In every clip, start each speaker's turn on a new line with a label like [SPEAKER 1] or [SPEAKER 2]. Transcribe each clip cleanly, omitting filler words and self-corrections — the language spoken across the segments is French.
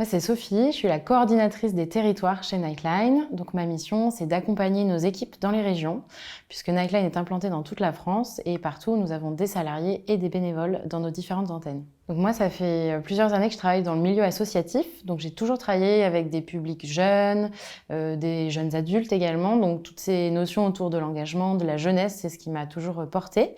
[SPEAKER 1] Moi, c'est Sophie, je suis la coordinatrice des territoires chez Nightline. Donc, ma mission, c'est d'accompagner nos équipes dans les régions, puisque Nightline est implanté dans toute la France et partout, nous avons des salariés et des bénévoles dans nos différentes antennes. Donc moi, ça fait plusieurs années que je travaille dans le milieu associatif. Donc j'ai toujours travaillé avec des publics jeunes, des jeunes adultes également. Donc toutes ces notions autour de l'engagement, de la jeunesse, c'est ce qui m'a toujours portée.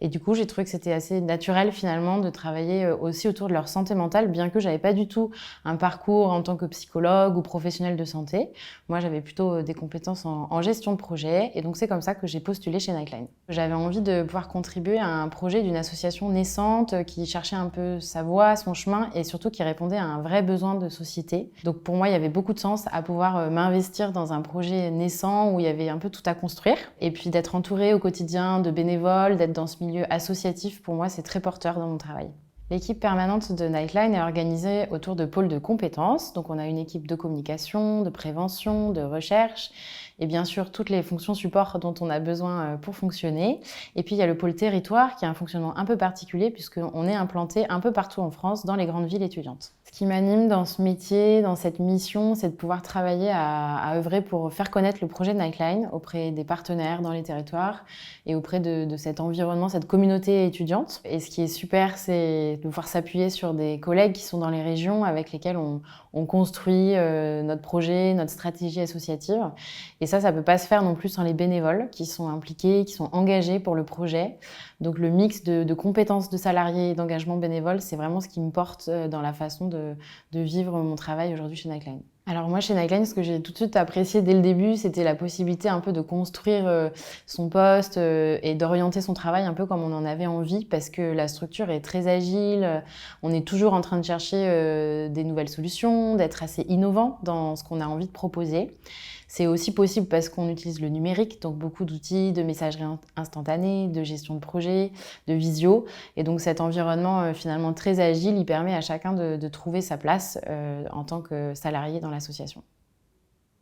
[SPEAKER 1] Et du coup, j'ai trouvé que c'était assez naturel finalement de travailler aussi autour de leur santé mentale, bien que j'avais pas du tout un parcours en tant que psychologue ou professionnel de santé. Moi, j'avais plutôt des compétences en gestion de projet. Et donc c'est comme ça que j'ai postulé chez Nightline. J'avais envie de pouvoir contribuer à un projet d'une association naissante qui cherchait un peu sa voie, son chemin et surtout qui répondait à un vrai besoin de société. Donc pour moi, il y avait beaucoup de sens à pouvoir m'investir dans un projet naissant où il y avait un peu tout à construire. Et puis d'être entourée au quotidien de bénévoles, d'être dans ce milieu associatif, pour moi, c'est très porteur dans mon travail. L'équipe permanente de Nightline est organisée autour de pôles de compétences. Donc on a une équipe de communication, de prévention, de recherche et bien sûr toutes les fonctions support dont on a besoin pour fonctionner. Et puis il y a le pôle territoire qui a un fonctionnement un peu particulier puisqu'on est implanté un peu partout en France dans les grandes villes étudiantes. Ce qui m'anime dans ce métier, dans cette mission, c'est de pouvoir travailler à œuvrer pour faire connaître le projet de Nightline auprès des partenaires dans les territoires et auprès de cet environnement, cette communauté étudiante. Et ce qui est super, c'est de pouvoir s'appuyer sur des collègues qui sont dans les régions avec lesquels on construit notre projet, notre stratégie associative. Et ça peut pas se faire non plus sans les bénévoles qui sont impliqués, qui sont engagés pour le projet. Donc le mix de compétences de salariés et d'engagement bénévole, c'est vraiment ce qui me porte dans la façon de vivre mon travail aujourd'hui chez Nightline. Alors moi, chez Nightline, ce que j'ai tout de suite apprécié dès le début, c'était la possibilité un peu de construire son poste et d'orienter son travail un peu comme on en avait envie parce que la structure est très agile, on est toujours en train de chercher des nouvelles solutions, d'être assez innovant dans ce qu'on a envie de proposer. C'est aussi possible parce qu'on utilise le numérique, donc beaucoup d'outils de messagerie instantanée, de gestion de projet, de visio. Et donc cet environnement finalement très agile, il permet à chacun de trouver sa place en tant que salarié dans l'association.